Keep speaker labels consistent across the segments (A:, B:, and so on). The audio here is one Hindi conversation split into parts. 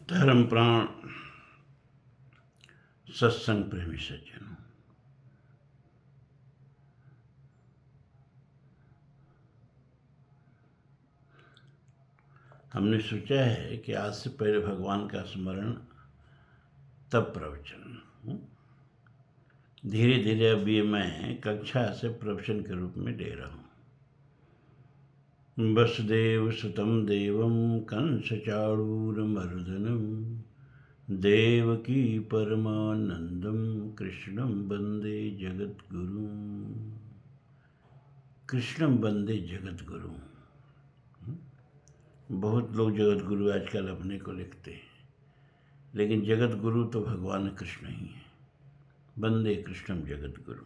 A: धर्म प्राण सत्संग प्रेमी सज्जनों, हमने सोचा है कि आज से पहले भगवान का स्मरण तब प्रवचन। धीरे धीरे अब ये मैं कक्षा से प्रवचन के रूप में दे रहा हूँ। वसुदेव सुतं देवं कंसचाणूरमर्दनं देवकी परमानंदं कृष्णं वंदे जगद्गुरुं। कृष्णं वंदे जगद्गुरुं। बहुत लोग जगद्गुरु आजकल अपने को लिखते हैं, लेकिन जगद्गुरु तो भगवान कृष्ण ही है। वंदे कृष्णम जगद्गुरु।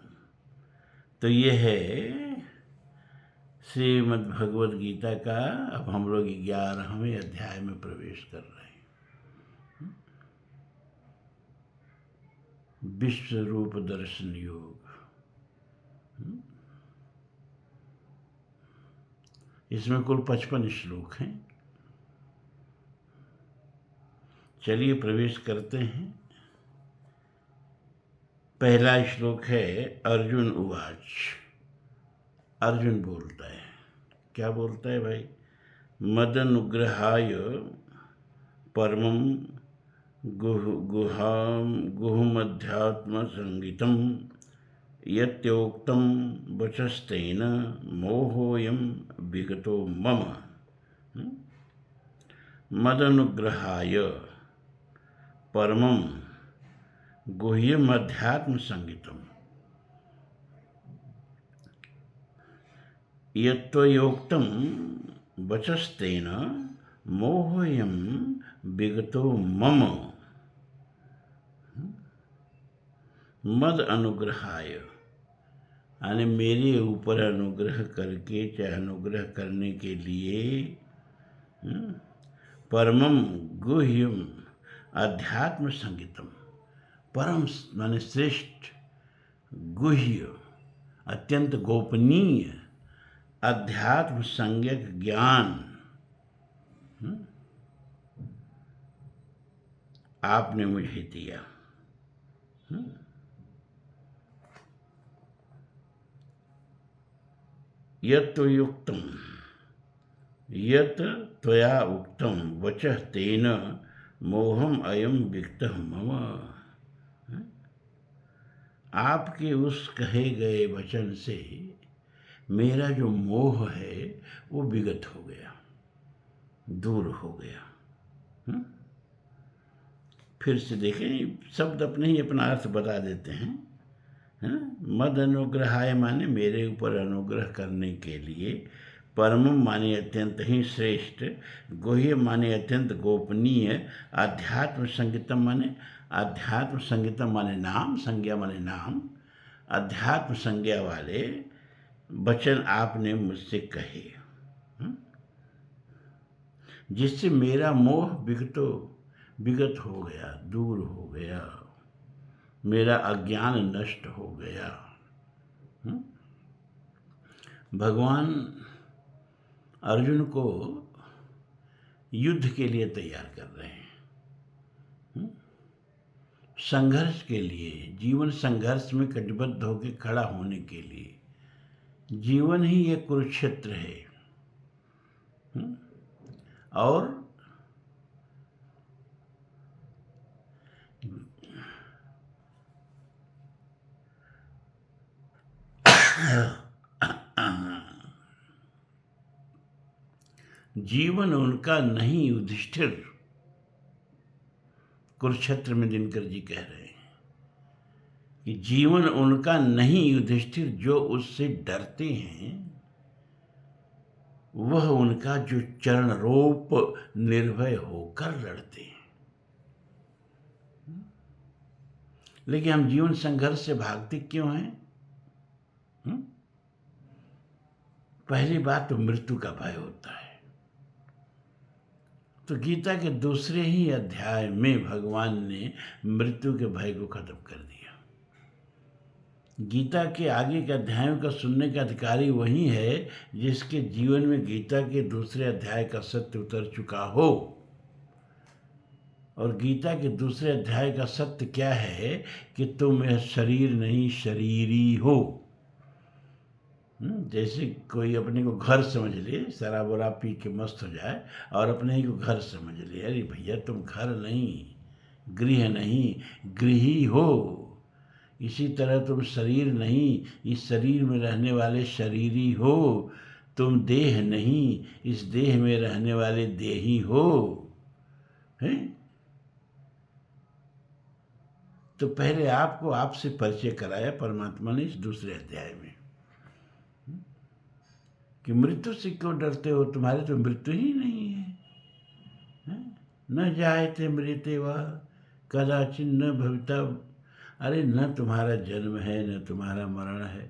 A: तो ये है श्रीमद् भगवद गीता का। अब हम लोग 11वें अध्याय में प्रवेश कर रहे हैं। विश्व रूप दर्शन योग। इसमें कुल 55 श्लोक हैं। चलिए प्रवेश करते हैं। पहला श्लोक है अर्जुन उवाच। अर्जुन बोलता है, क्या बोलता है भाई? मदनुग्रहाय परमं गुहमध्यात्म संगीतम यत्योक्तं वचस्तेन मोहोऽयं विगतो मम। मदनुग्रहाय परमं गुह्यमध्यात्म संगीतम यत्त्वयोक्तं वचस्तेन मोहोऽयं विगतो मम। मद अनुग्रहाय यानी मेरे ऊपर अनुग्रह करके, चाहे अनुग्रह करने के लिए, परमम गुह्यम अध्यात्म संगीतम। परम माने श्रेष्ठ, गुह्य अत्यंत गोपनीय अध्यात्म संज्ञक ज्ञान आपने मुझे दिया। यत् युक्तम, यत् त्वया उक्तम वचः तेन मोहम अयम विगतः मम। आपके उस कहे गए वचन से मेरा जो मोह है वो विगत हो गया, दूर हो गया। फिर से देखें, शब्द अपने ही अपना अर्थ बता देते हैं। मद अनुग्रहाय माने मेरे ऊपर अनुग्रह करने के लिए, परमम माने अत्यंत ही श्रेष्ठ, गुह्य माने अत्यंत गोपनीय, अध्यात्म संगीतम माने अध्यात्म संगीतम माने नाम, संज्ञा माने नाम, अध्यात्म संज्ञा वाले वचन आपने मुझसे कहे, जिससे मेरा मोह विगत हो गया, दूर हो गया, मेरा अज्ञान नष्ट हो गया। भगवान अर्जुन को युद्ध के लिए तैयार कर रहे हैं, संघर्ष के लिए, जीवन संघर्ष में कटिबद्ध होकर खड़ा होने के लिए। जीवन ही एक कुरुक्षेत्र है। और जीवन उनका नहीं, युधिष्ठिर, कुरुक्षेत्र में दिनकर जी कह रहे हैं कि जीवन उनका नहीं, युधिष्ठिर, जो उससे डरते हैं वह उनका जो चरण रोप निर्भय होकर लड़ते हैं। लेकिन हम जीवन संघर्ष से भागते क्यों हैं? पहली बात तो मृत्यु का भय होता है। तो गीता के दूसरे ही अध्याय में भगवान ने मृत्यु के भय को खत्म कर दिया। गीता के आगे के अध्यायों का सुनने का अधिकारी वही है जिसके जीवन में गीता के दूसरे अध्याय का सत्य उतर चुका हो और गीता के दूसरे अध्याय का सत्य क्या है कि तुम यह शरीर नहीं शरीरी हो। जैसे कोई अपने को घर समझ ले, शराब वराब पी के मस्त हो जाए और अपने ही को घर समझ ले, अरे भैया तुम घर नहीं, गृह नहीं, गृही हो। इसी तरह तुम शरीर नहीं, इस शरीर में रहने वाले शरीरी हो। तुम देह नहीं, इस देह में रहने वाले देही हो। हैं? तो पहले आपको आपसे परिचय कराया परमात्मा ने इस दूसरे अध्याय में कि मृत्यु से क्यों डरते हो, तुम्हारे तो मृत्यु ही नहीं है। न जायते मृते वा कदाचित न भविता। अरे न तुम्हारा जन्म है न तुम्हारा मरण है,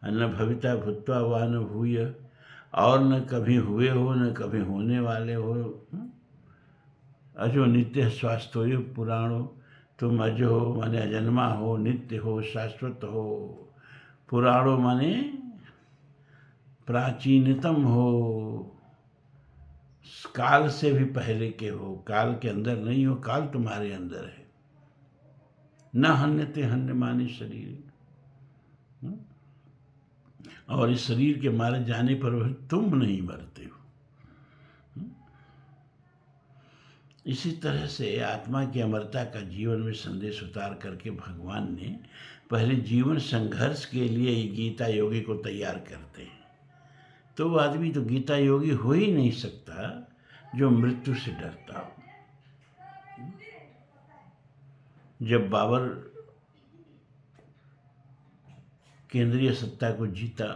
A: न भविता भूत्वा वा न भूय, और न कभी हुए हो न कभी होने वाले हो। अजो नित्य स्वास्थ्य पुराणो, तुम अज हो माने अजन्मा हो, नित्य हो, शाश्वत हो। पुराणो माने प्राचीनतम हो, काल से भी पहले के हो, काल के अंदर नहीं हो, काल तुम्हारे अंदर है। न हन्यते हन्य माने शरीर, और इस शरीर के मारे जाने पर भी तुम नहीं मरते हो। इसी तरह से आत्मा की अमरता का जीवन में संदेश उतार करके भगवान ने पहले जीवन संघर्ष के लिए गीता योगी को तैयार करते हैं। तो वो आदमी तो गीता योगी हो ही नहीं सकता जो मृत्यु से डरता हो। जब बाबर केंद्रीय सत्ता को जीता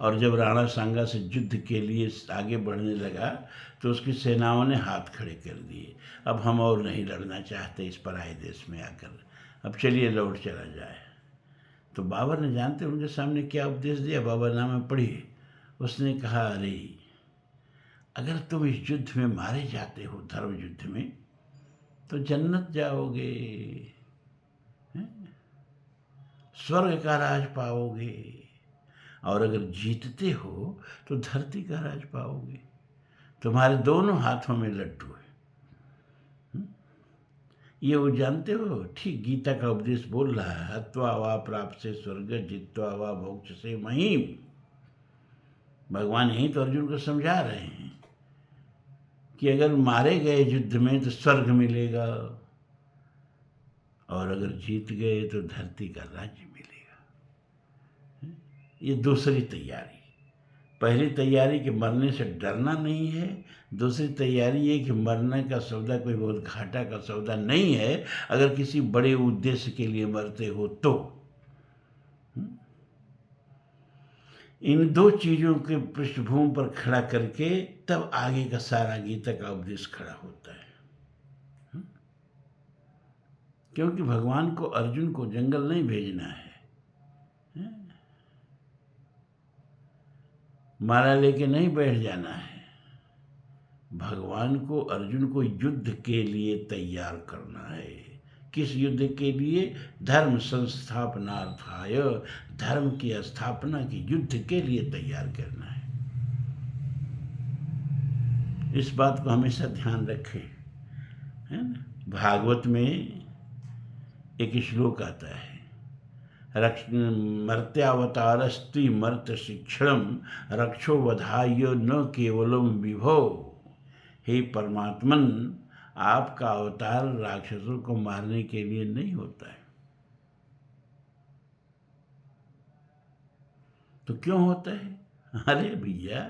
A: और जब राणा सांगा से युद्ध के लिए आगे बढ़ने लगा तो उसकी सेनाओं ने हाथ खड़े कर दिए, अब हम और नहीं लड़ना चाहते इस पराये देश में आकर, अब चलिए लौट चला जाए। तो बाबर ने जानते उनके सामने क्या उपदेश दिया, बाबरनामा पढ़िए। उसने कहा, अरे अगर तुम इस युद्ध में मारे जाते हो, धर्म युद्ध में, तो जन्नत जाओगे, स्वर्ग का राज पाओगे, और अगर जीतते हो तो धरती का राज पाओगे। तुम्हारे दोनों हाथों में लड्डू है। ये वो जानते हो, ठीक गीता का उपदेश बोल रहा है, हत्वा वा प्राप्त से स्वर्ग, जित्वा वा मोक्ष से महिम। भगवान यही तो अर्जुन को समझा रहे हैं कि अगर मारे गए युद्ध में तो स्वर्ग मिलेगा, और अगर जीत गए तो धरती का राज्य मिलेगा। ये दूसरी तैयारी। पहली तैयारी कि मरने से डरना नहीं है, दूसरी तैयारी ये कि मरने का सौदा कोई बहुत घाटा का सौदा नहीं है अगर किसी बड़े उद्देश्य के लिए मरते हो तो। इन दो चीज़ों के पृष्ठभूमि पर खड़ा करके तब आगे का सारा गीता का उपदेश खड़ा होता है। क्योंकि भगवान को अर्जुन को जंगल नहीं भेजना है, माला लेके नहीं बैठ जाना है। भगवान को अर्जुन को युद्ध के लिए तैयार करना है। किस युद्ध के लिए? धर्म संस्थापनार्थाय, धर्म की स्थापना की युद्ध के लिए तैयार करना है। इस बात को हमेशा ध्यान रखें, है ना। भागवत में एक श्लोक आता है, मर्त्यावतारस्ति मर्त शिक्षणम रक्षो वधाय न केवलम विभो। हे परमात्मन, आपका अवतार राक्षसों को मारने के लिए नहीं होता है। तो क्यों होता है? अरे भैया,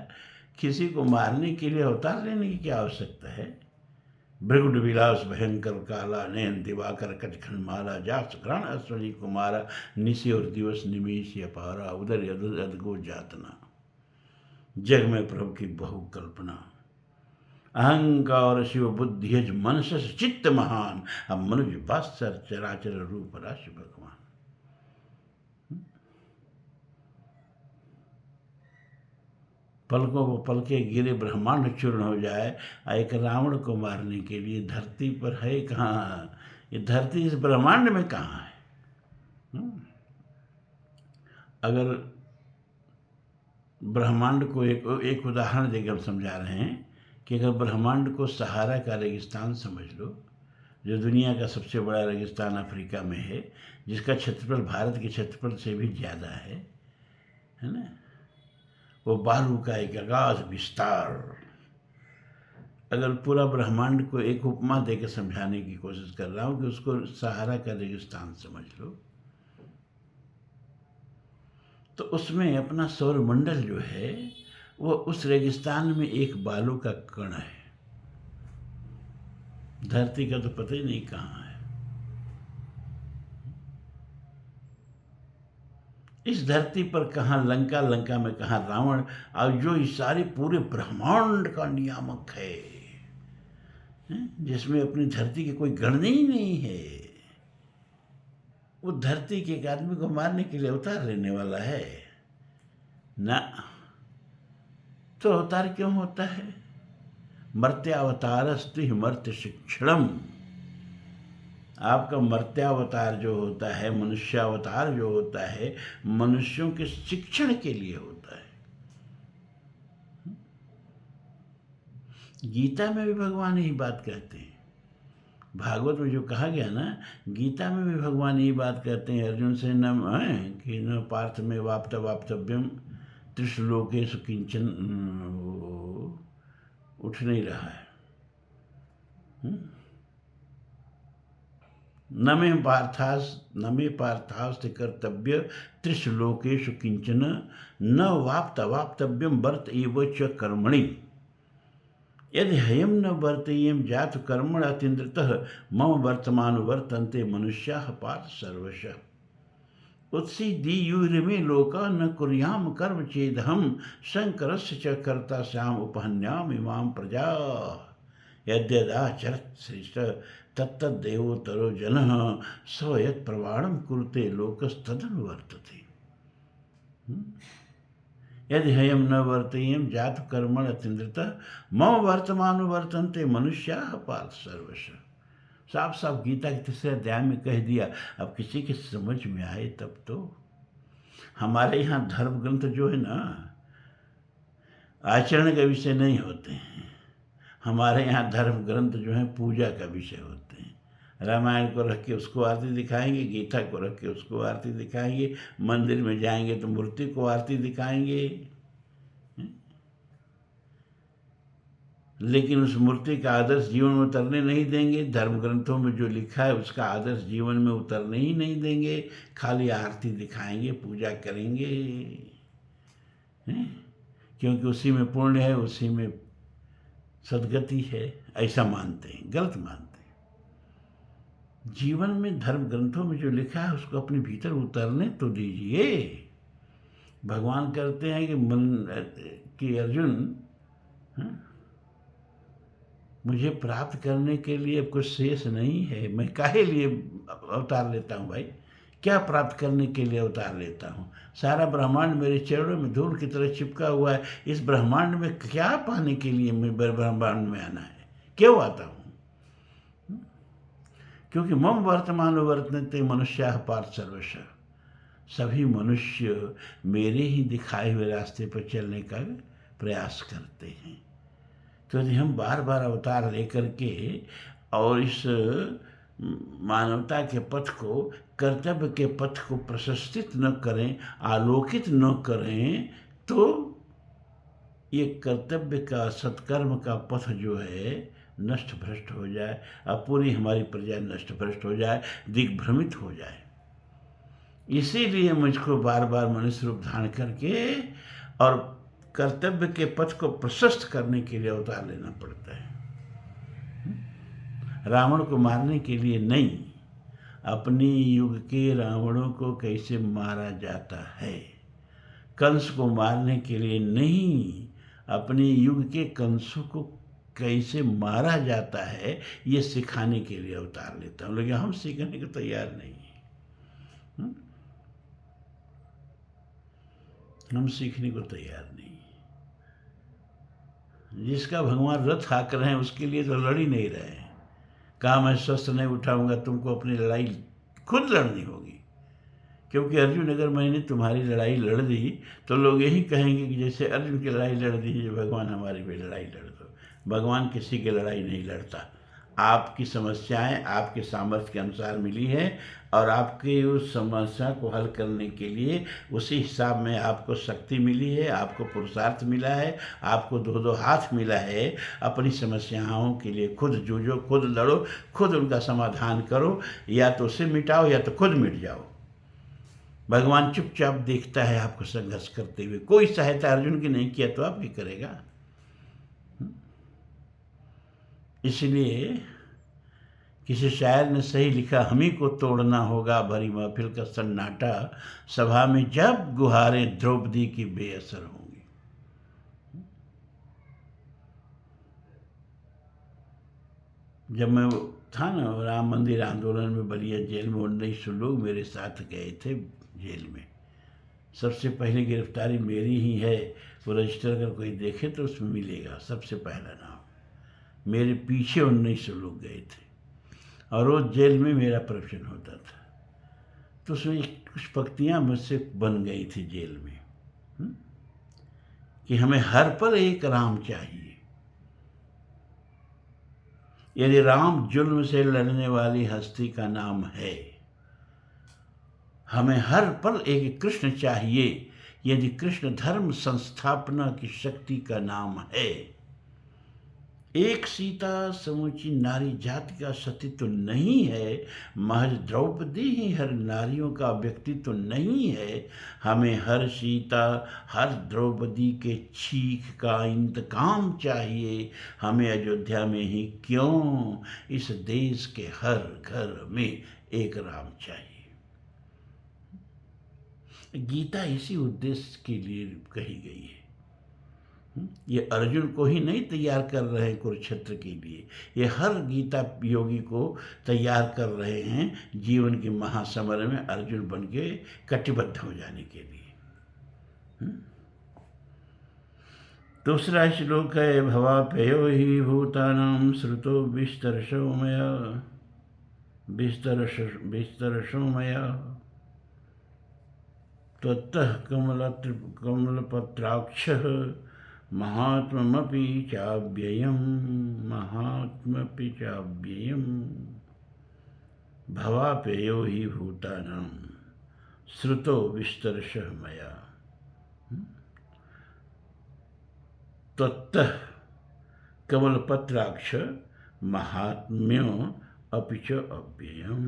A: किसी को मारने के लिए अवतार लेने की क्या आवश्यकता है? भृगुड विलास भयंकर काला, नयन दिवाकर कचखंड माला, जास घ्राण अश्वनी कुमारा, निशि और दिवस निमेश अपारा, उदर अदगो जातना, जग में प्रभु की बहु कल्पना, अहंकार शिव बुद्धि मनस चित्त महान, अब मनुज बासर चराचर रूप राशि भगवान। पलकों को पलके गिरे ब्रह्मांड चूर्ण हो जाए, एक रावण को मारने के लिए धरती पर है कहाँ? ये धरती इस ब्रह्मांड में कहाँ है? अगर ब्रह्मांड को एक उदाहरण देकर हम समझा रहे हैं कि अगर ब्रह्मांड को सहारा का रेगिस्तान समझ लो, जो दुनिया का सबसे बड़ा रेगिस्तान अफ्रीका में है, जिसका क्षेत्रफल भारत के क्षेत्रफल से भी ज़्यादा है ना, वो बालू का एक अगाध विस्तार, अगर पूरा ब्रह्मांड को एक उपमा देकर समझाने की कोशिश कर रहा हूँ कि उसको सहारा का रेगिस्तान समझ लो, तो उसमें अपना सौरमंडल जो है वो उस रेगिस्तान में एक बालू का कण है। धरती का तो पता ही नहीं कहाँ है। इस धरती पर कहाँ लंका, लंका में कहाँ रावण, और जो इस सारे पूरे ब्रह्मांड का नियामक है, जिसमें अपनी धरती की कोई गणना ही नहीं है, वो धरती के एक आदमी को मारने के लिए अवतार लेने वाला है ना। तो अवतार क्यों होता है? मर्त्यावतारस्तु मर्त्य शिक्षणम। आपका मर्त्यावतार जो होता है, मनुष्यावतार जो होता है, मनुष्यों के शिक्षण के लिए होता है। गीता में भी भगवान यही बात कहते हैं। भागवत में जो कहा गया ना, गीता में भी भगवान यही बात कहते हैं अर्जुन से, न पार्थ में वाप्तव्यम त्रिश्लोकेषु किंचन, उठ नहीं रहा है। न मे पार्थास्ति कर्तव्य त्रिश्लोकेषु किंचन, न वाप्तव्यम वर्त एव च कर्मणि, यदि हयम न वर्तेयम जातु कर्मण अतीन्द्रतः मम वर्तमान वर्तन्ते मनुष्याः पार्थ सर्वशः। उत्सीदीयुर्मे लोका न कुर्याम कर्म चेदहम शंकरस्य च कर्ता श्याम उपहन्याम इमाम प्रजा, यद्यदाचरत् श्रेष्ठ तत्तद्देवोत्तरो जनः स यत् प्रमाणं कुरुते लोकस्तदनुवर्तते। यदि हयम न वर्तेयम जातु कर्मण अतीन्द्रतः मम वर्तमान वर्तन्ते मनुष्याः पार्थ सर्वशः। साफ साफ गीता के तीसरे अध्याय में कह दिया। अब किसी के समझ में आए तब तो। हमारे यहाँ धर्म ग्रंथ जो है ना, आचरण का विषय नहीं होते हैं। हमारे यहाँ धर्म ग्रंथ जो है पूजा का विषय होते हैं। रामायण को रख के उसको आरती दिखाएंगे, गीता को रख के उसको आरती दिखाएंगे, मंदिर में जाएंगे तो मूर्ति को आरती दिखाएंगे, लेकिन उस मूर्ति का आदर्श जीवन में उतरने नहीं देंगे। धर्म ग्रंथों में जो लिखा है उसका आदर्श जीवन में उतरने ही नहीं देंगे। खाली आरती दिखाएंगे, पूजा करेंगे, क्योंकि उसी में पुण्य है, उसी में सदगति है, ऐसा मानते हैं। गलत मानते हैं। जीवन में धर्म ग्रंथों में जो लिखा है उसको अपने भीतर उतरने तो दीजिए। भगवान कहते हैं कि अर्जुन, मुझे प्राप्त करने के लिए अब कुछ शेष नहीं है। मैं काहे लिए अवतार लेता हूँ भाई? क्या प्राप्त करने के लिए अवतार लेता हूँ? सारा ब्रह्मांड मेरे चरणों में धूल की तरह चिपका हुआ है। इस ब्रह्मांड में क्या पाने के लिए मैं ब्रह्मांड में आना है? क्यों आता हूँ? क्योंकि मम वर्तमान वर्तन्ते मनुष्याः पार्थ सर्वशः। सभी मनुष्य मेरे ही दिखाए हुए रास्ते पर चलने का प्रयास करते हैं। तो यदि हम बार बार अवतार लेकर के और इस मानवता के पथ को, कर्तव्य के पथ को प्रशस्तित न करें, आलोकित न करें, तो ये कर्तव्य का, सत्कर्म का पथ जो है नष्ट भ्रष्ट हो जाए, अब पूरी हमारी प्रजा नष्ट भ्रष्ट हो जाए, दिग्भ्रमित हो जाए। इसीलिए मुझको बार बार मनुष्य रूप धारण करके और कर्तव्य के पथ को प्रशस्त करने के लिए अवतार लेना पड़ता है। रावण को मारने के लिए नहीं, अपने युग के रावणों को कैसे मारा जाता है। कंस को मारने के लिए नहीं, अपने युग के कंसों को कैसे मारा जाता है ये सिखाने के लिए अवतार लेता हूँ। लेकिन हम सीखने को तैयार नहीं हैं। हम सीखने को तैयार नहीं। जिसका भगवान रथ हाँक रहे हैं उसके लिए तो लड़ ही नहीं रहे हैं। कहा मैं शस्त्र नहीं उठाऊंगा, तुमको अपनी लड़ाई खुद लड़नी होगी। क्योंकि अर्जुन, अगर मैंने तुम्हारी लड़ाई लड़ दी तो लोग यही कहेंगे कि जैसे अर्जुन की लड़ाई लड़ दी, भगवान हमारी भी लड़ाई लड़ दो। भगवान किसी की लड़ाई नहीं लड़ता। आपकी समस्याएं आपके सामर्थ्य के अनुसार मिली है और आपकी उस समस्या को हल करने के लिए उसी हिसाब में आपको शक्ति मिली है, आपको पुरुषार्थ मिला है, आपको दो दो हाथ मिला है। अपनी समस्याओं के लिए खुद जूझो, खुद लड़ो, खुद उनका समाधान करो, या तो उसे मिटाओ या तो खुद मिट जाओ। भगवान चुपचाप देखता है आपको संघर्ष करते हुए। कोई सहायता अर्जुन की नहीं किया तो आप भी करेगा। इसलिए किसी शायर ने सही लिखा, हम ही को तोड़ना होगा भरी महफिल का सन्नाटा, सभा में जब गुहारें द्रौपदी की बेअसर होंगी। जब मैं था ना राम मंदिर आंदोलन में बलिया जेल में, 1900 लोग मेरे साथ गए थे जेल में। सबसे पहली गिरफ्तारी मेरी ही है। वो रजिस्टर अगर कोई देखे तो उसमें मिलेगा सबसे पहला नाम। मेरे पीछे 1900 लोग गए थे और रोज जेल में मेरा प्रवचन होता था। तो उसमें कुछ पंक्तियाँ मुझसे बन गई थी जेल में, कि हमें हर पल एक राम चाहिए। यदि राम जुल्म से लड़ने वाली हस्ती का नाम है, हमें हर पल एक कृष्ण चाहिए। यदि कृष्ण धर्म संस्थापना की शक्ति का नाम है। एक सीता समूची नारी जाति का सतीत्व नहीं है, महज द्रौपदी ही हर नारियों का व्यक्तित्व नहीं है। हमें हर सीता हर द्रौपदी के चीख का इंतकाम चाहिए। हमें अयोध्या में ही क्यों, इस देश के हर घर में एक राम चाहिए। गीता इसी उद्देश्य के लिए कही गई है। ये अर्जुन को ही नहीं तैयार कर रहे हैं कुरुक्षेत्र के लिए, ये हर गीता योगी को तैयार कर रहे हैं जीवन के महासमर में अर्जुन बन के कटिबद्ध हो जाने के लिए। दूसरा श्लोक है, भवाप्ययो हि भूतानां श्रुतो विस्तरशो मया त्वत्तः कमलपत्राक्षः महात्मपि चाव्ययम् भवाप्ययो हि भूतानां श्रुतो विस्तरशः मया त्वत्तः कमलपत्राक्ष महात्म्यो अपि च अव्ययम्।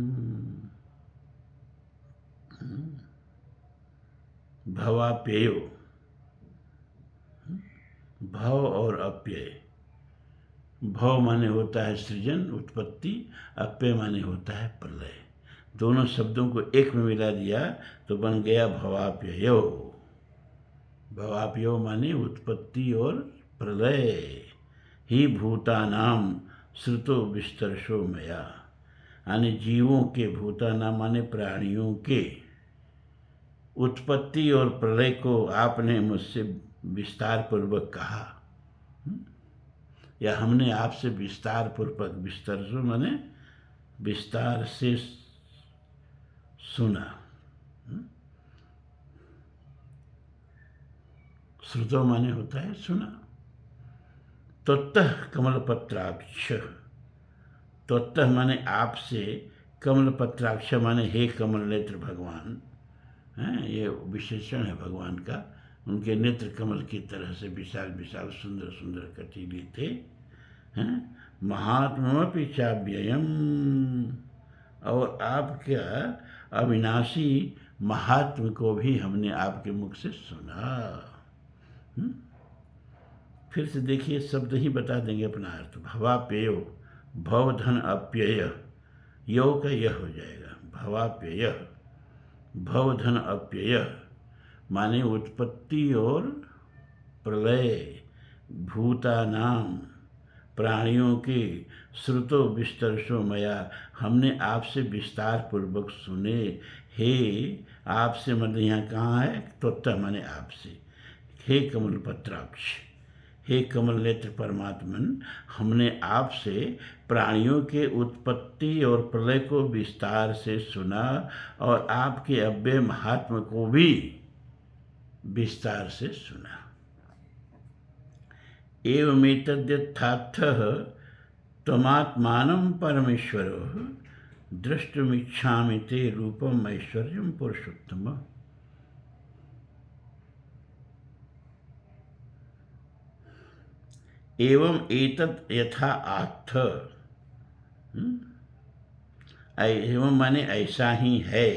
A: भवाप्ययो, भव और अप्यय। भव माने होता है सृजन उत्पत्ति, अप्यय माने होता है प्रलय। दोनों शब्दों को एक में मिला दिया तो बन गया भवाप्ययो। भवाप्ययो माने उत्पत्ति और प्रलय। ही भूतानाम श्रुतो विस्तरशो मया, यानी जीवों के, भूतानाम माने प्राणियों के उत्पत्ति और प्रलय को आपने मुझसे विस्तार पूर्वक कहा, या हमने आपसे विस्तार पूर्वक, विस्तरशो माने विस्तार से सुना। श्रुतो माने होता है सुना। त्वत्तः कमलपत्राक्ष, त्वत्तः माने आपसे, कमलपत्राक्ष माने हे कमल नेत्र भगवान हैं। ये विशेषण है भगवान का। उनके नेत्र कमल की तरह से विशाल विशाल सुंदर सुंदर कटीले थे। हैं महात्मपि चाव्ययम्, और आपका अविनाशी महात्म को भी हमने आपके मुख से सुना। फिर से देखिए, शब्द ही बता देंगे अपना अर्थ। भवाप्ययो, भव धन अप्यय, यो का यह हो जाएगा। भवाप्यय, भव धन अप्यय माने उत्पत्ति और प्रलय, भूतानाम प्राणियों के, श्रुतो विस्तरशो मया हमने आपसे विस्तार पूर्वक सुने। हे आपसे मतलब यहाँ कहाँ है, त्वत्तः माने आपसे। हे कमल पत्राक्ष, हे कमल नेत्र परमात्मन, हमने आपसे प्राणियों के उत्पत्ति और प्रलय को विस्तार से सुना और आपके अव्यय महात्म को भी विस्तार से सुना। एवमेतद्यथार्थः त्वमात्मानं परमेश्वरो द्रष्टुमिच्छामि ते रूपम ऐश्वर्यम पुरुषोत्तम। एवं एतत् यथा आत्थ, एवं माने ऐसा ही है,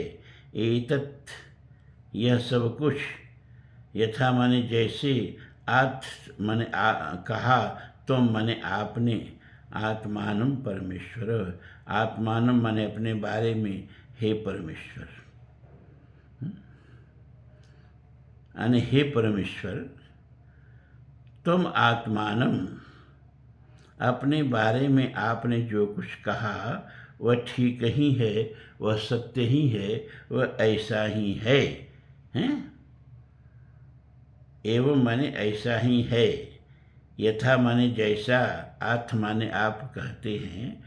A: एतत् यह सब कुछ, यथा माने जैसे, आत्थ माने कहा, तुम माने आपने, आत्मानम परमेश्वर, आत्मानम माने अपने बारे में, हे परमेश्वर, यानी हे परमेश्वर, तुम आत्मानम, अपने बारे में आपने जो कुछ कहा वह ठीक ही है, वह सत्य ही है, वह ऐसा ही है, हैं? एवं माने ऐसा ही है, यथा माने जैसा, आत्म माने आप कहते हैं,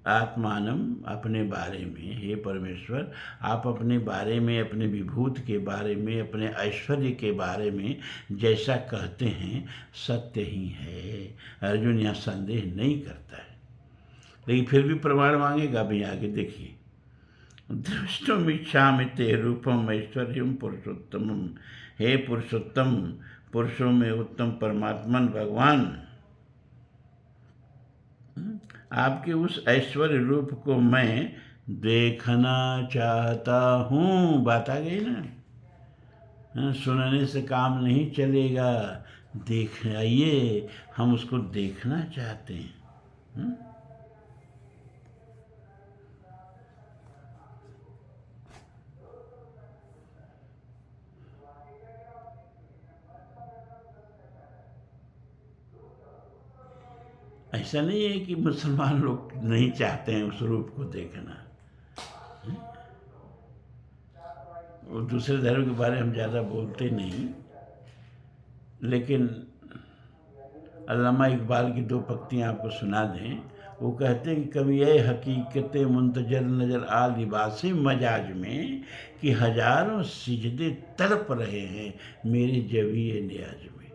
A: आत्मानम अपने बारे में, हे परमेश्वर, आप अपने बारे में, अपने विभूत के बारे में, अपने ऐश्वर्य के बारे में जैसा कहते हैं सत्य ही है। अर्जुन यहाँ संदेह नहीं करता है, लेकिन फिर भी प्रमाण मांगेगा। भी आगे देखिए, दृष्टुमिच्छामि ते रूपम ऐश्वर्यम पुरुषोत्तमम, हे पुरुषोत्तम, पुरुषों में उत्तम परमात्मन भगवान, आपके उस ऐश्वर्य रूप को मैं देखना चाहता हूँ। बात आ गई ना, सुनने से काम नहीं चलेगा, देख आइए, हम उसको देखना चाहते हैं। ऐसा नहीं है कि मुसलमान लोग नहीं चाहते हैं उस रूप को देखना, वो दूसरे धर्म के बारे में हम ज़्यादा बोलते नहीं, लेकिन अल्लामा इकबाल की दो पंक्तियाँ आपको सुना दें। वो कहते हैं कि कभी ये हकीकत मुंतजर नज़र आ लिबास मजाज में, कि हजारों सिजदे तड़प रहे हैं मेरे जविए नियाज में।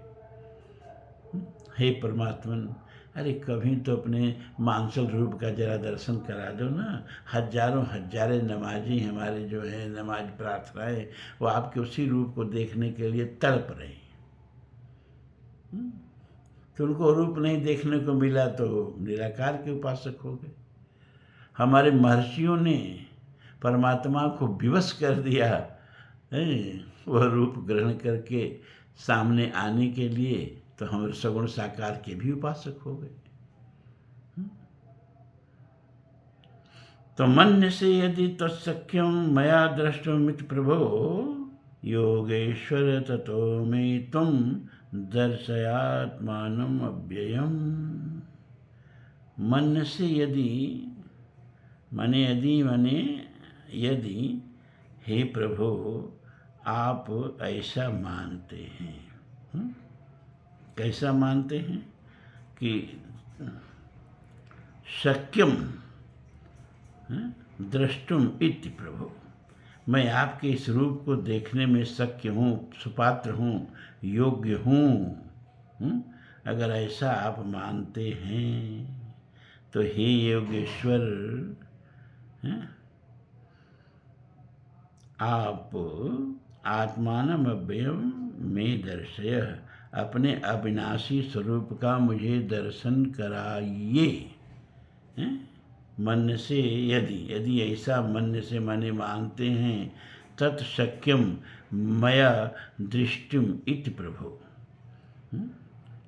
A: हे परमात्मन, अरे कभी तो अपने मानसल रूप का जरा दर्शन करा दो ना। हजारों हजारे नमाजी हमारे जो हैं, नमाज प्रार्थनाएं, वो आपके उसी रूप को देखने के लिए तड़प रहे हैं। तो उनको रूप नहीं देखने को मिला तो निराकार के उपासक हो गए। हमारे महर्षियों ने परमात्मा को विवश कर दिया, वह रूप ग्रहण करके सामने आने के लिए, तो हम सगुण साकार के भी उपासक हो गए। तो मन्य से यदि तत्सख्यम मया द्रष्टुमिति प्रभो, योगेश्वर ततो में तुम दर्शयात्मानम अव्ययम। मन से यदि माने यदि, माने यदि, हे प्रभु आप ऐसा मानते हैं। कैसा मानते हैं? कि शक्यम द्रष्टुम इति प्रभु, मैं आपके इस रूप को देखने में शक्य हूँ, सुपात्र हूँ, योग्य हूँ। अगर ऐसा आप मानते हैं तो हे योगेश्वर, आप आत्मानम अव्ययम में दर्शय, अपने अविनाशी स्वरूप का मुझे दर्शन कराइए। मन से यदि, यदि ऐसा मन से माने मानते हैं, तत्शक्यम मया दृष्टिम इति प्रभु,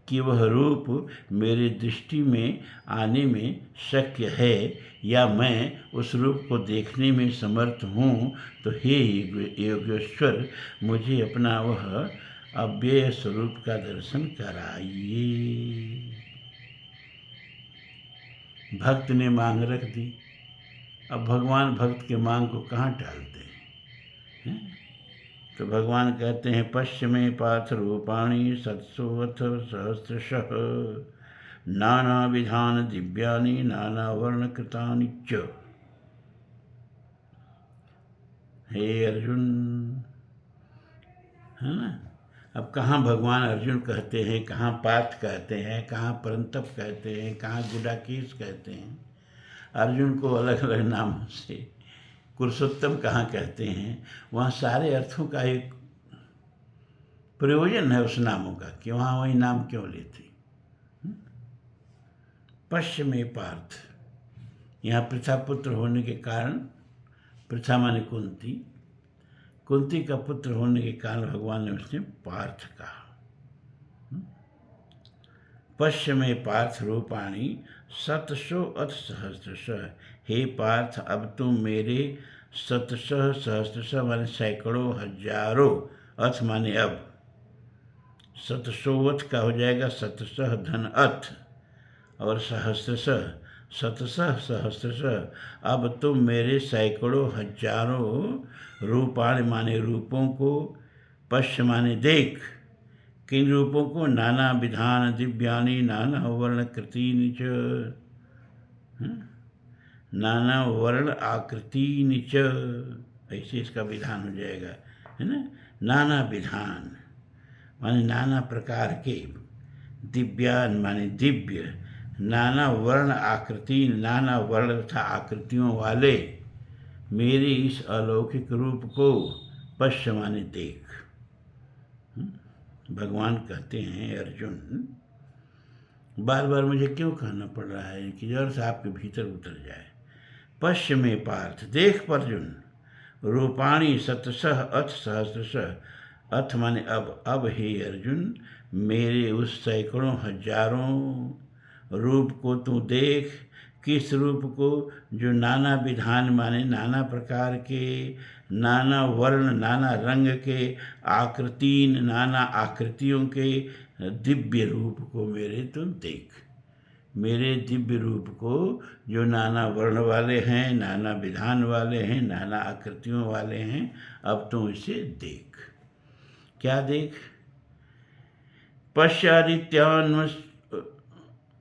A: कि वह रूप मेरी दृष्टि में आने में शक्य है, या मैं उस रूप को देखने में समर्थ हूँ, तो हे योगेश्वर, मुझे अपना वह अव्यय स्वरूप का दर्शन कराइए। भक्त ने मांग रख दी, अब भगवान भक्त के मांग को कहाँ टालते हैं? तो भगवान कहते हैं, पश्चिमे पाथ रूपाणि सत्सुवथ सहस्रशः, नाना विधान दिव्यानि नाना वर्ण कृतानि च। हे अर्जुन, है ना, अब कहाँ भगवान अर्जुन कहते हैं, कहाँ पार्थ कहते हैं, कहाँ परंतप कहते हैं, कहाँ गुडाकेश कहते हैं। अर्जुन को अलग अलग नामों से पुरुषोत्तम कहाँ कहते हैं। वहाँ सारे अर्थों का एक प्रयोजन है उस नामों का, कि वहाँ वही नाम क्यों लेते। पश्य में पार्थ, यहाँ पृथा पुत्र होने के कारण, पृथा माने कुंती, कुंती का पुत्र होने के कारण भगवान ने उसने पार्थ कहा। पश्य में पार्थ रूपाणी शतशो अथ सहस्रश, हे पार्थ अब तुम मेरे शतशः सहस्रशः माने सैकड़ों हजारों, अथ माने अब, शतशोवथ का हो जाएगा शतशः धन अथ, और सहस्रशः शतशः सहस्रशः, अब तुम मेरे सैकड़ों हजारों रूपाण माने रूपों को, पश्य माने देख, किन रूपों को, नाना विधान दिव्यानि नाना वर्ण कृति च, नाना वर्ण आकृति च, ऐसे इसका विधान हो जाएगा, है ना। नाना विधान माने नाना प्रकार के, दिव्यान माने दिव्य, नाना वर्ण आकृति नाना वर्ण तथा आकृतियों वाले मेरे इस अलौकिक रूप को, पश्य माने देख। भगवान कहते हैं अर्जुन, बार बार मुझे क्यों कहना पड़ रहा है कि जड़ से आपके भीतर उतर जाए। पश्य में पार्थ, देख अर्जुन, रूपाणी शतशः अथ सहस्रशः, अथ माने अब हे अर्जुन, मेरे उस सैकड़ों हजारों रूप को तू देख। किस रूप को, जो नाना विधान माने नाना प्रकार के, नाना वर्ण नाना रंग के, आकृतिन नाना आकृतियों के दिव्य रूप को मेरे तुम देख। मेरे दिव्य रूप को जो नाना वर्ण वाले हैं, नाना विधान वाले हैं, नाना आकृतियों वाले हैं, अब तुम इसे देख। क्या देख, पश्यादित्यान्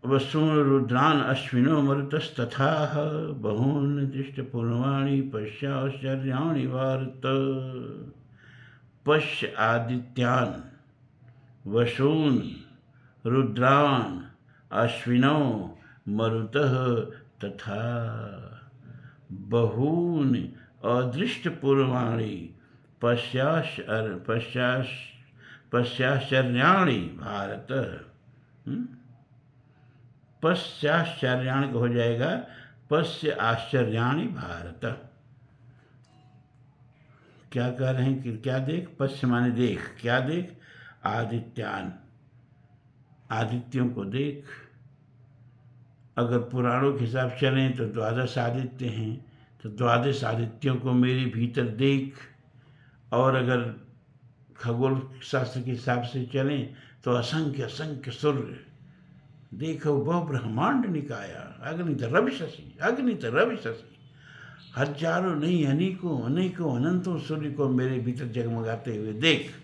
A: वसून् रुद्रान् अश्विनो मरुतस्तथा बहून् दृष्टपूर्वाणि पश्याश्चर्याणि भारत। पश्य आदित्यान् वसून् रुद्रान् अश्विनो मरुतः तथा बहूनि अदृष्टपूर्वाणि पश्चाश्चर्याणि भारत। पश्चाश्चर्याणि हो जाएगा पश्य आश्चर्याणि भारत। क्या कह रहे हैं कि क्या देख, पश्य माने देख, क्या देख, आदित्यान, आदित्यों को देख। अगर पुराणों के हिसाब चलें तो द्वादश आदित्य हैं, तो द्वादश आदित्यों को मेरे भीतर देख। और अगर खगोल शास्त्र के हिसाब से चलें तो असंख्य असंख्य सूर्य देखो, बहु ब्रह्मांड निकाया, अग्नित रवि शशि, अग्नित रवि शशि, हजारों नहीं अनेकों अनेकों अनंतों सूर्य को मेरे भीतर जगमगाते हुए देख।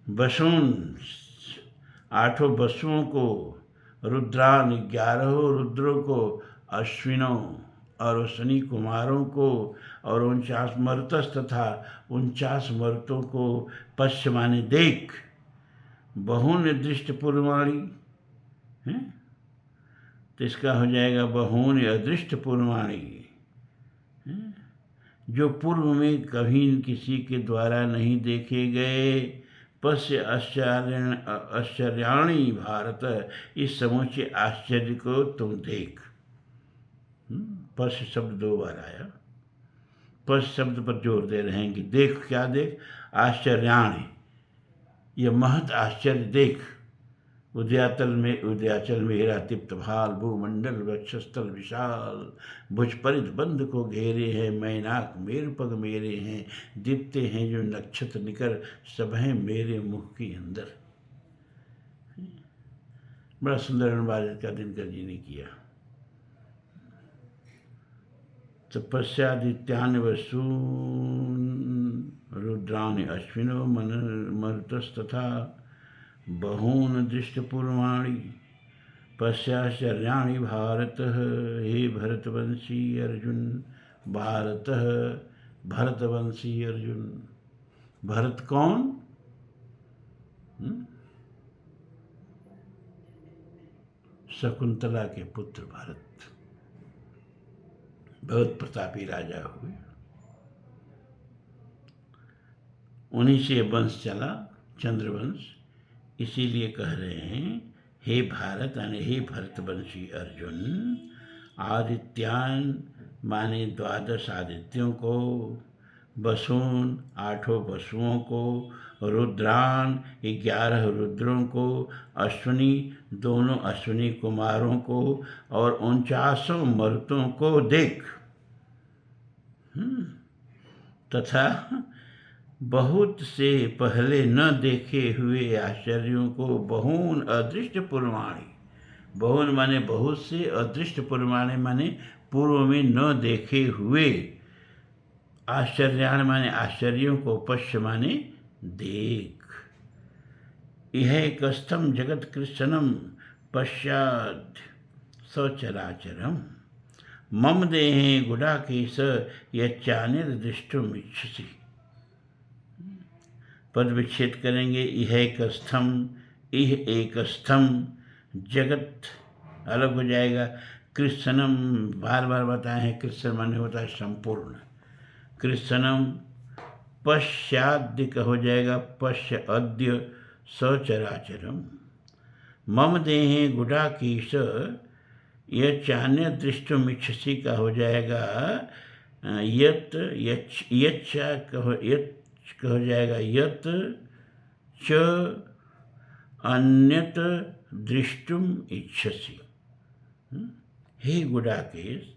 A: वसून, आठों वसुओं को, रुद्रान, 11 रुद्रों को, अश्विनों और शनि कुमारों को, और 49 मरुतस तथा 49 मरुतों को, पश्य माने देख। बहून दृष्ट पूर्वाणी है, तो इसका हो जाएगा बहून अदृष्ट पूर्वाणी, जो पूर्व में कभी किसी के द्वारा नहीं देखे गए। पश्य आश्चर्याणि भारत, इस समूचे आश्चर्य को तुम देख। पश्य शब्द 2 बार आया, पश्य शब्द पर जोर दे रहे हैं कि देख, क्या देख, आश्चर्याणि, यह महत आश्चर्य देख। उदयाचल मेरा तिप्त भाल, भूमंडल वक्षस्थल विशाल, भुज परिध बंध को घेरे हैं, मैनाक मेरु पग मेरे हैं, दीप्ते हैं जो नक्षत्र निकर, सब हैं मेरे मुख के अंदर। बड़ा सुंदर अनुवाद का दिनकर जी ने किया। तपस्यादित्यान वसून रुद्रान अश्विनो मरुतस्तथा बहून दृष्टपूर्वाणि पश्चाश्चर्याणि भारत। हे भरतवंशी अर्जुन, भारत भरतवंशी अर्जुन। भरत कौन? शकुंतला के पुत्र भरत, बहुत प्रतापी राजा हुए। उन्हीं से वंश चला, चंद्रवंश। इसीलिए कह रहे हैं, हे भारत यानी हे भरतवंशी अर्जुन, आदित्यान माने 12 आदित्यों को, वसून 8 वसुओं को, रुद्रान 11 रुद्रों को, अश्विनी दोनों अश्विनी कुमारों को और 49 मरुतों को देख, तथा बहुत से पहले न देखे हुए आश्चर्यों को बहुन अदृष्ट पुरवाणी। बहुन माने बहुत से, अदृष्ट पुरवाणी माने पूर्व में न देखे हुए, आश्चर्याण माने आश्चर्यों को, पश्य माने देख। यह कस्थम जगत कृष्णम पश्चाद सचराचरम मम देहे गुडाकेश यच्चानिर्दिष्टुमिच्छसि। पद विच्छेद करेंगे। यह कस्थम, यह एक स्थम, जगत अलग हो जाएगा। कृष्णम बार बार बताए हैं, कृष्ण माने होता है संपूर्ण। कृष्णम पश्चाद्य का हो जाएगा पश्य अद्य सचराचरम। मम देहे गुडाकेश यह चान्य दृष्टुमिच्छसि का हो जाएगा यत यच्च का हो जाएगा यत च अन्यत दृष्टुम इच्छसि। हे गुडाकेश,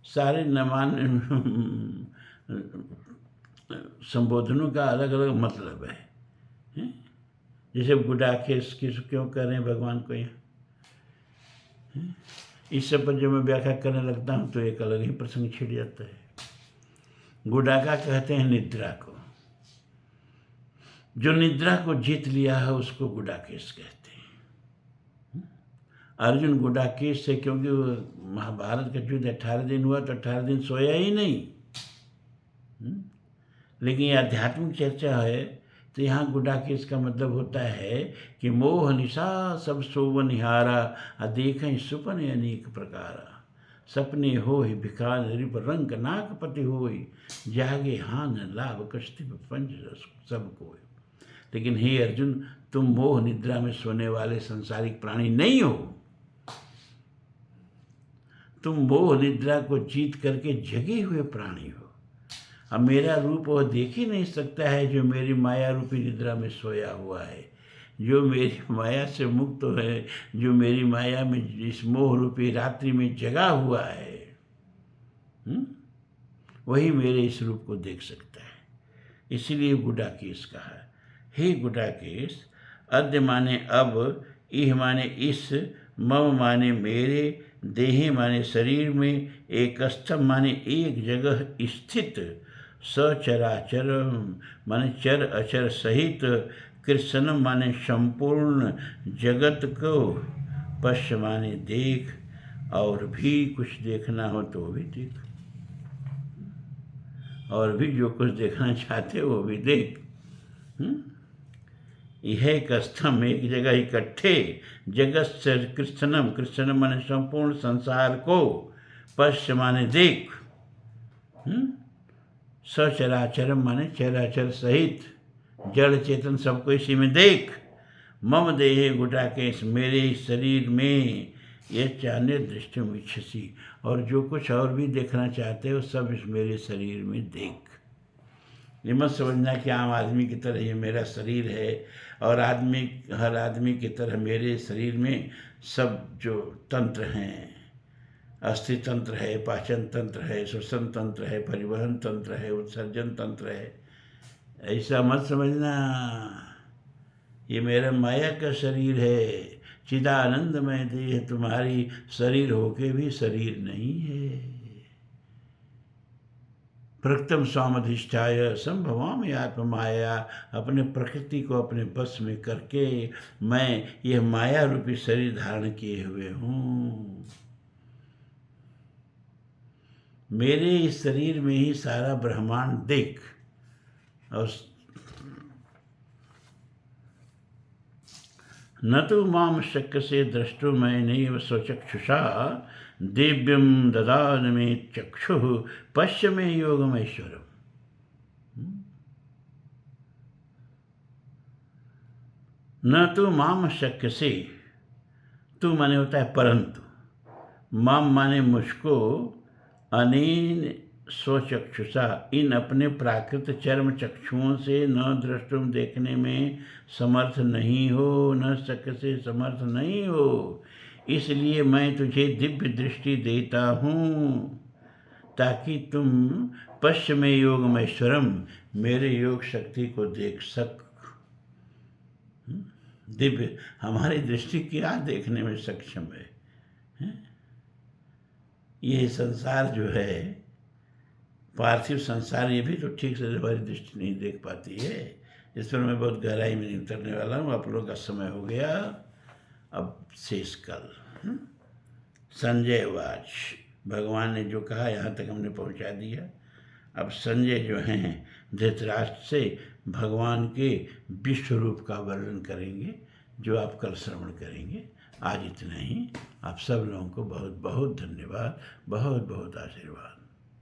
A: सारे नमान संबोधनों का अलग अलग मतलब है। जैसे गुडाकेश किस क्यों कर रहे हैं भगवान को यहाँ, इस सब पर जब मैं व्याख्या करने लगता हूँ तो एक अलग ही प्रसंग छिड़ जाता है। गुडाका कहते हैं निद्रा को, जो निद्रा को जीत लिया है उसको गुडाकेश कहते हैं। अर्जुन गुडाकेश से, क्योंकि महाभारत का युद्ध 18 दिन हुआ तो 18 दिन सोया ही नहीं। लेकिन ये आध्यात्मिक चर्चा है तो यहाँ गुडाकेश का मतलब होता है कि मोह निशा सब सोव निहारा, देखें सुपन अनेक प्रकारा। सपने हो ही भिखार रिप रंग नाकपति हो, जागे हान लाभ कष्टि पंच सब को। लेकिन हे अर्जुन, तुम मोह निद्रा में सोने वाले संसारिक प्राणी नहीं हो। तुम मोह निद्रा को जीत करके जगे हुए प्राणी हो। अब मेरा रूप वह देख ही नहीं सकता है जो मेरी माया रूपी निद्रा में सोया हुआ है, जो मेरी माया से मुक्त है, जो मेरी माया में इस मोह रूपी रात्रि में जगा हुआ है, वही मेरे इस रूप को देख सकता है। इसीलिए गुडाकेश कहा। हे गुडाकेश, अद्य माने अब, इह माने इस, मम माने मेरे, देहे माने शरीर में, एकस्थम माने एक जगह स्थित, सचराचर माने चर अचर सहित, कृष्णम माने संपूर्ण जगत को, पश्य माने देख, और भी कुछ देखना हो तो भी देख, और भी जो कुछ देखना चाहते हो वो भी देख। यह कस्थम एक जगह इकट्ठे, जगत से कृष्णम, कृष्णम माने संपूर्ण संसार को, पश्य माने देख, सचराचरम माने चराचर सहित, जड़ चेतन सबको इसी में देख। मम देहे गुडाकेश, मेरे शरीर में, यह चान्य दृष्टि इच्छसी, और जो कुछ और भी देखना चाहते हो सब इस मेरे शरीर में देख। ये मत समझना कि आम आदमी की तरह ये मेरा शरीर है और हर आदमी की तरह मेरे शरीर में सब जो तंत्र हैं, अस्थि तंत्र है, पाचन तंत्र है, श्वसन तंत्र है, परिवहन तंत्र है, उत्सर्जन तंत्र है, ऐसा मत समझना। ये मेरा माया का शरीर है, चिदानंदमय देह तुम्हारी शरीर होके भी शरीर नहीं है। प्रकृतम स्वामधिष्ठाय संभवामि आत्ममाया, अपने प्रकृति को अपने बस में करके मैं यह माया रूपी शरीर धारण किए हुए हूँ। मेरे इस शरीर में ही सारा ब्रह्मांड देख। और न तो माम शक्य से द्रष्टुमैनैव स्वचक्षुषा दिव्यम ददान मे चक्षु पश्य मे योगमैश्वरम। न तो माम शक्य से, तू माने होता है परंतु, माम माने मुझको, अनेन स्वचक्षुषा इन अपने प्राकृत चर्म चक्षुओं से न द्रष्टुम देखने में समर्थ नहीं हो, न शक्य से समर्थ नहीं हो, इसलिए मैं तुझे दिव्य दृष्टि देता हूँ ताकि तुम पश्चिम योगमैश्वरम मेरे योग शक्ति को देख सक। दिव्य हमारी दृष्टि क्या देखने में सक्षम है? ये संसार जो है, पार्थिव संसार, ये भी तो ठीक से हमारी दृष्टि नहीं देख पाती है। इस पर मैं बहुत गहराई में नहीं उतरने वाला हूँ। आप लोगों का समय हो गया, अब शेष कल। संजय वाच, भगवान ने जो कहा यहाँ तक हमने पहुँचा दिया। अब संजय जो हैं धृतराष्ट्र से भगवान के विश्व रूप का वर्णन करेंगे, जो आप कल श्रवण करेंगे। आज इतना ही। आप सब लोगों को बहुत बहुत धन्यवाद, बहुत बहुत आशीर्वाद।